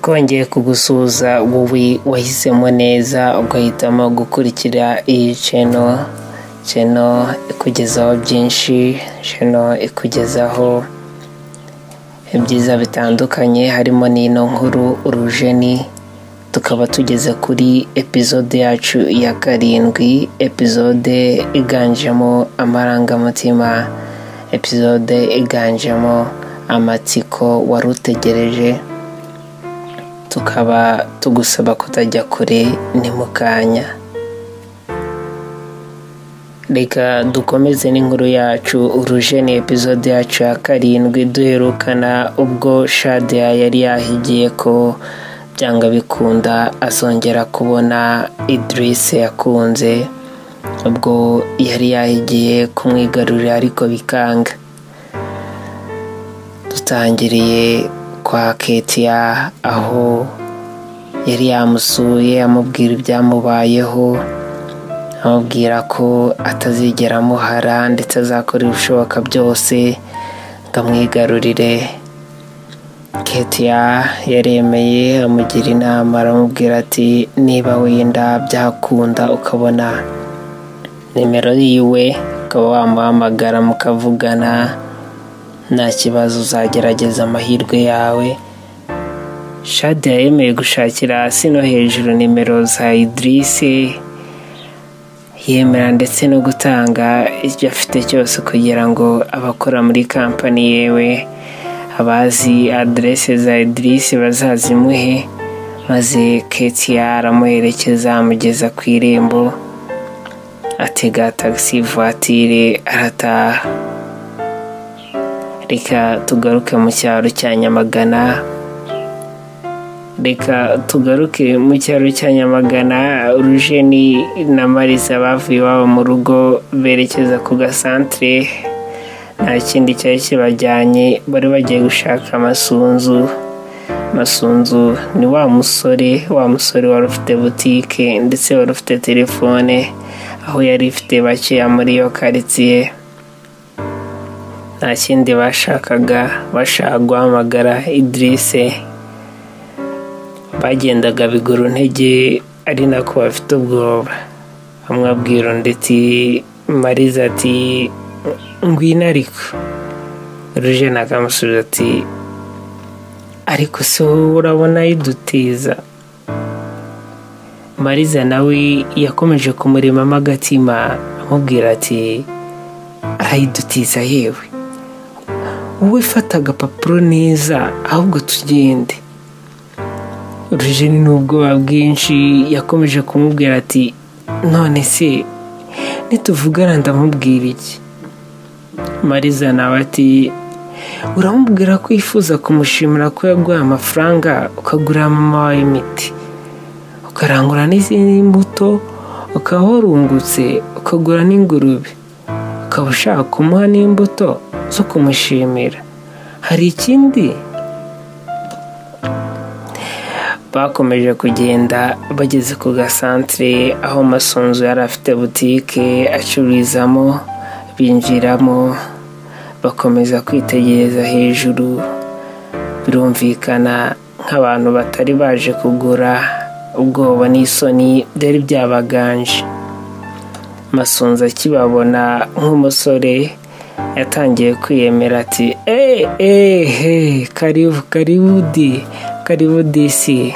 twongeye kugusuza wowe wahisemo neza ugahitamo gukurikira iyi channel ikugezaho byinshi, channel ikugezaho ibyiza bitandukanye harimo n'ino nkuru Urujeni. Tukaba tugeze kuri episode yacu ya 7, episode iganjemo amarangamutima, episode iganjemo amatsiko warutegereje. Tukaba tugusaba kutajya kure ni mukanya. Reka dukomeze n'inkuru yacu Urujeni episode yacu ya 7 duherukana ubwo Shadia yari yahigiye ko byanga bikunda azongera kubona Idris yakunze, ubwo yari yahigiye kumwigarurira ariko bikanga. Dutangiriye kwa Ketia aho yari yamusuye amubwira ibyamubayeho, amubwira ko atazigera amuhara ndetse azakora ibishoboka byose ngo amwigarurire. Ketia yaremeye, amugira inama, aramubwira ati niba wenda byakunda ukabona nimero yiwe ukaba wamuhamagara mukavugana, nta kibazo, uzagerageza amahirwe yawe. Shadia yemeye gushakira hasi no hejuru nimero za Idris, yemera ndetse no gutanga icyo afite cyose kugira ngo abakora muri kampani yewe abazi adresse za Idris bazazimuhe, maze Ketia aramuherekeza amugeza ku irembo, atega taxi voiture arataha. Reka tugaruke mu cyaro cya Nyamagana. Urujeni na Marisa bavuye iwabo mu rugo berekeza ku gasantere, nta kindi cyari kibajyanye, bari bagiye gushaka Masunzu. Masunzu ni wa musore wari ufite butike ndetse wari ufite telefone, aho yari ifite bakeya muri iyo karitsiye. Nta kindi bashaka guhamagara Idris. Bagendaga biguru ntege ari nako bafite ubwoba. Amwabwira ndetse Marisa ati ngwino ariko. Urujeni akamusubiza ati ariko se urabona idutiza. Marisa nawe yakomeje kumurimamo agatima, amubwira ati arayidutiza yewe, wowe fata agapapuro neza ahubwo tugende. Urujeni n'ubwoba bwinshi yakomeje kumubwira ati none se nituvugana ndamubwira iki? Marisa nawe ati uramubwira ko wifuza kumushimira ko yaguhaye amafaranga ukagurira mama wawe imiti, ukarangura n'izindi mbuto, ukaba warungutse ukagura n'ingurube, ukaba ushaka kumuha n'imbuto zo kumushimira. Hari ikindi? Bakomeje kugenda bageze ku gasantere aho Masunzu yari afite butike acururizamo. Binjiramo bakomeza kwitegereza hejuru, birumvikana nk'abantu batari baje kugura, ubwoba n'isoni byari byabaganje. Masunzu akibabona nk'umusore yatangiye kwiyemera ati karibu disi.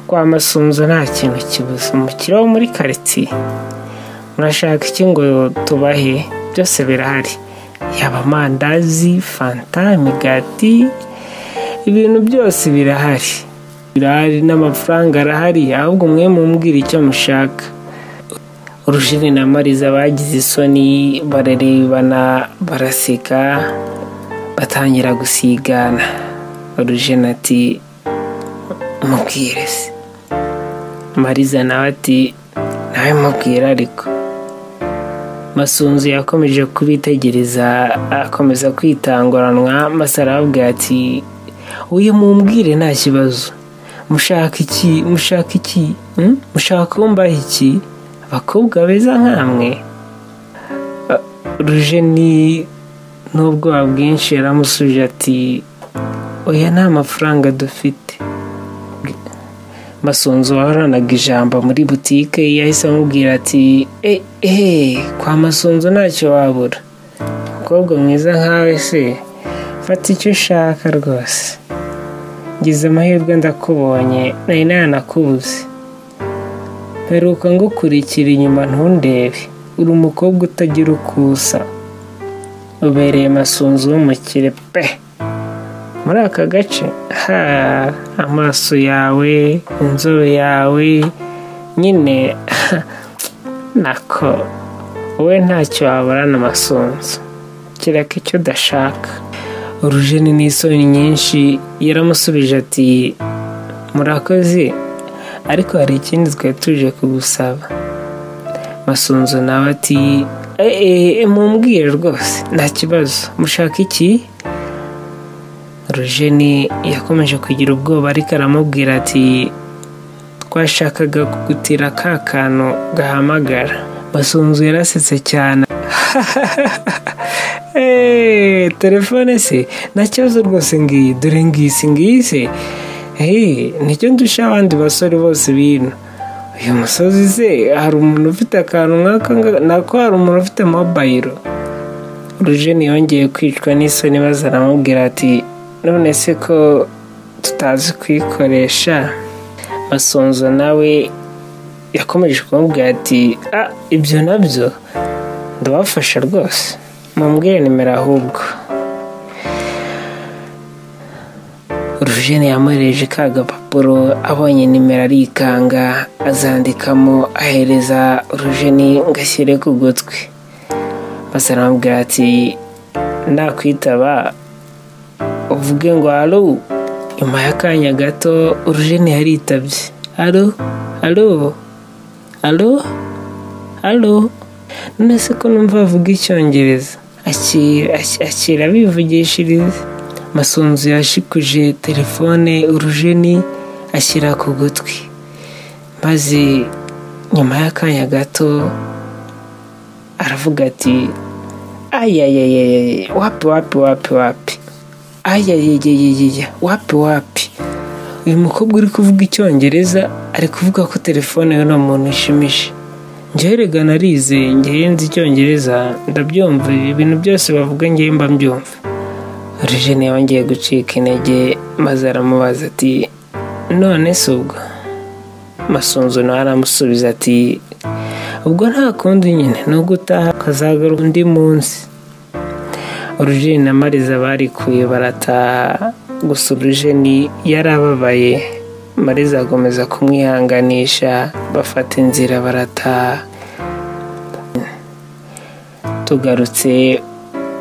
Kwa Masunzu nta kintu kibuze, umukire wo muri karitsiye, murashaka iki ngo tubahe? Byose birahari, yaba amandazi, fanta, imigati, ibintu byose birahari n'amafaranga arahari, ahubwo mwe mumbwira icyo mushaka. Urujeni na Marisa bagize isoni, bararebana, baraseka, batangira gusigana. Urujeni ati mubwire se. Marisa nawe ati nawe mubwira ariko. Masunzu yakomeje kubitegereza, akomeza kwitanguranwa, maze arababwira ati uyu mumbwire nta kibazo, mushaka iki? Mushaka kumbaho iki? Abakobwa beza nkamwe? Urujeni n'ubwoba bwinshi yaramusubije ati oya nta mafaranga dufite. Masunzu wahoranaga ijambo muri butike yahise amubwira ati kwa Masunzu ntacyo wabura, umukobwa mwiza nkawe se fata icyo ushaka rwose, ngize amahirwe ndakubonye nari nanakubuze, mperuka ngukurikira inyuma ntundebe, uri umukobwa utagira ukusa, ubereye Masunzu w'umukire pe muri aka gace. Amaso yawe, inzobe yawe nyine nako wowe ntacyo waburana Masunzu, kireka icyo udashaka. Urujeni n'isoni nyinshi yaramusubije ati murakoze, ariko hari ikindi twari tuje kugusaba. Masunzu nawe ati mumbwire rwose nta kibazo, mushaka iki? Urujeni yakomeje kugira ubwoba ariko aramubwira ati twashakaga kugutira ka kantu gahamagara. Masunzu yarasetse cyane. Telefone se nta kibazo rwose, ngiyi dore ngiyi se nicyo ndusha abandi basore bose bino. Uyu musozi se hari umuntu ufite akantu nk'aka? nako hari umuntu ufite mobayiro? Urujeni yongeye kwicwa n'isoni maze aramubwira ati none se ko tutazi kuyikoresha? Masunzu nawe yakomeje kumubwira ati ibyo nabyo ndabafasha rwose, mumbwire nimero ahubwo. Urujeni yamuhereje ka gapapuro, abonye nimero arikanga azandikamo ahereza Urujeni ngo ashyire ku gutwi, maze aramubwira ati nakwitaba uvuge ngo halo. Nyuma y'akanya gato Urujeni yaritabye. halo, none se ko numva avuga icyongereza? akira bivugishiriza. Masunzu yashikuje telefone Urujeni ashyira ku gutwi, maze nyuma y'akanya gato aravuga ati wapi wapi. Uyu mukobwa uri kuvuga icyongereza ari kuvuga ko telefone y'uno muntu ishimije. Njyewe rega narize, njyewe nzi icyongereza ndabyumva, ibintu byose bavuga njyewe mba mbyumva. Urujeni yongeye gucika intege maze aramubaza ati none se ubwo? Masunzu nawe aramusubiza ati ubwo nta kundi nyine ni ugutaha ukazagaruka undi munsi. Urujeni na Mariza barikuye barataha, gusa Urujeni yarababaye. Mariza agomeza kumwihanganisha, bafata inzira barataha. Tugarutse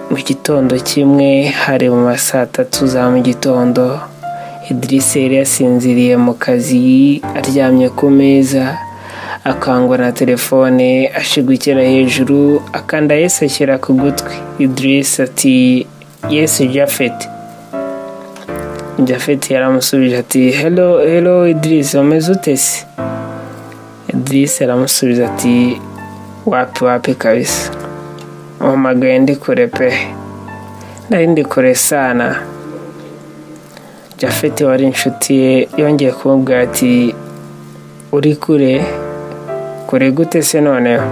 mu gitondo kimwe, hari mu ma saa 3 za mu gitondo, Idris yari yasinziriye mu kazi aryamye ku meza, akangwa na telefone ashigukira hejuru, akanda Yesu ashyira ku gutwi. Idris ati Yesu Japhet yaramusubije ati hello Idris, umeze ute se? Idris yaramusubiza ati wapi kabisa, umagaye ndi kure pe, nari ndi kure sana. Japhet wari inshuti ye yongeye kumubwira ati uri kure gute se noneho?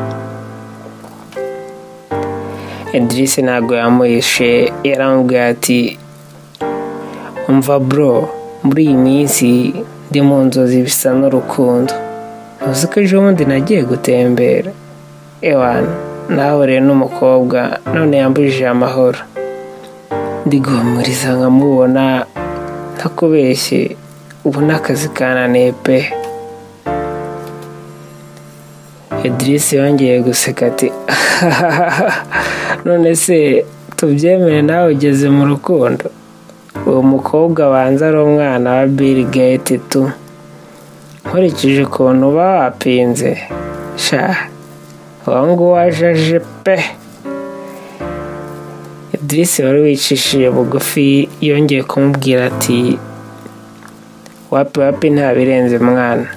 Idris ntabwo yamuhishe, yaramubwira ati umva bro, muri iyi minsi ndi mu nzozi bisa n'urukundo, uzi ko ejo bundi nagiye gutembera nahuriye n'umukobwa none yambujije amahoro, ndigomuriza nkamubona ntakubeshye, ubu n'akazi kananiye pe. Idris yongeye guseka ati none se tubyemere nawe ugeze mu rukundo? Uwo mukobwa abanza ari umwana wa Bill Gates tu, nkurikije ukuntu uba wapinze uwo nguwo wajaje pe. Idris wari wicishije bugufi yongeye kumubwira ati wapi nta birenze mwana,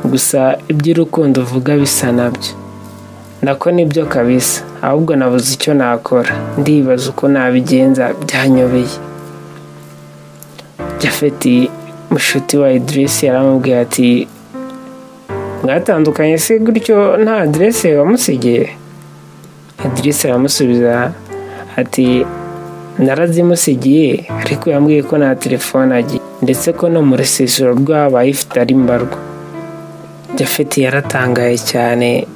gusa iby'urukundo uvuga bisa nabyo. Nako nibyo kabisa, ahubwo nabuze icyo nakora, ndibaza uko nabigenza byanyobeye. Japhet mushuti wa Idris yaramubwiye ati mwatandukanye se gutyo nta adresse wamusigiye? Idris aramusubiza ati narazimusigiye ariko yambwiye ko nta telefone agiye ndetse ko no mu rusisiro rw'abaye ifite ari mbarwa. Japhet yaratangaye cyane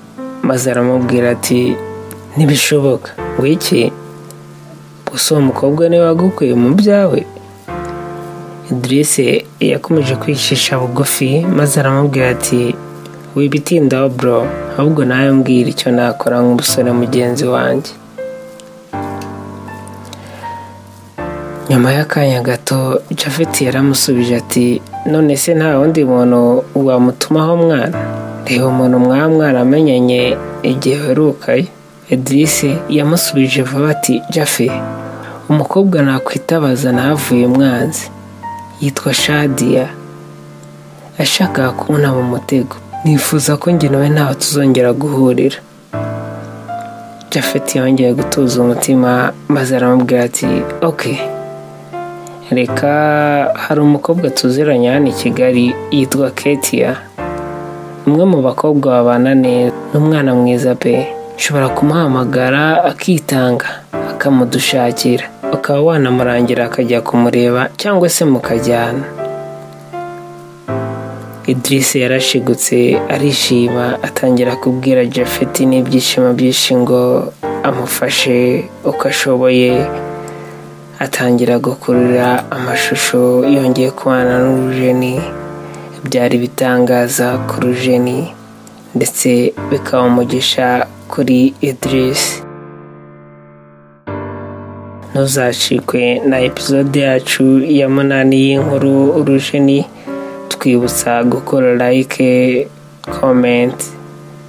maze aramubwira ati ntibishoboka, wiki gusa uwo mukobwa niwe wagukuye mu byawe? Idris yakomeje kwicisha bugufi maze aramubwira ati wibitindaho bro, ahubwo nawe mbwira icyo nakora nk'umusore mugenzi wanjye. Nyuma y'akanya gato Japhet yaramusubije ati none se nta wundi muntu wamutumaho mwana? Reba umuntu mwaramenyanye igihe uherukayo. Idris yamusubije vuba ati Japhet, umukobwa nakwitabaza navuye umwanzi yitwa Shadia, ashaka kuntaba mu mutego, nifuza ko njye nawe ntawe tuzongera guhurira. Japhet yongeye gutuza umutima maze aramubwira ati okay, reka hari umukobwa tuziranye hano i Kigali yitwa Ketia, umwe mu bakobwa babana neza, n'umwana mwiza pe, ushobora kumuhamagara akitanga akamudushakira, ukaba wanamurangira akajya kumureba cyangwa se mukajyana. Idris yarashigutse arishima atangira kubwira Japhet n'ibyishimo byinshi ngo amufashe uko ashoboye. Atangira gukurura amashusho yongeye kubana n'Urujeni. Byari bitangaza ku Urujeni ndetse bikaba umugisha kuri Idris. Ntuzacikwe na episode yacu ya 8 y'inkuru Urujeni. Twibutsa gukora like, comment,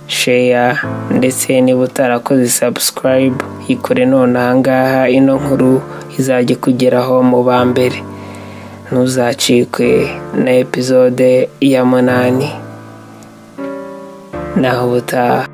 share ndetse niba utarakoze subscribe ikore none ahangaha, ino nkuru izajya kugeraho mu ba mbere. Ntuzacikwe na episode ya 8. Naho ubutaha.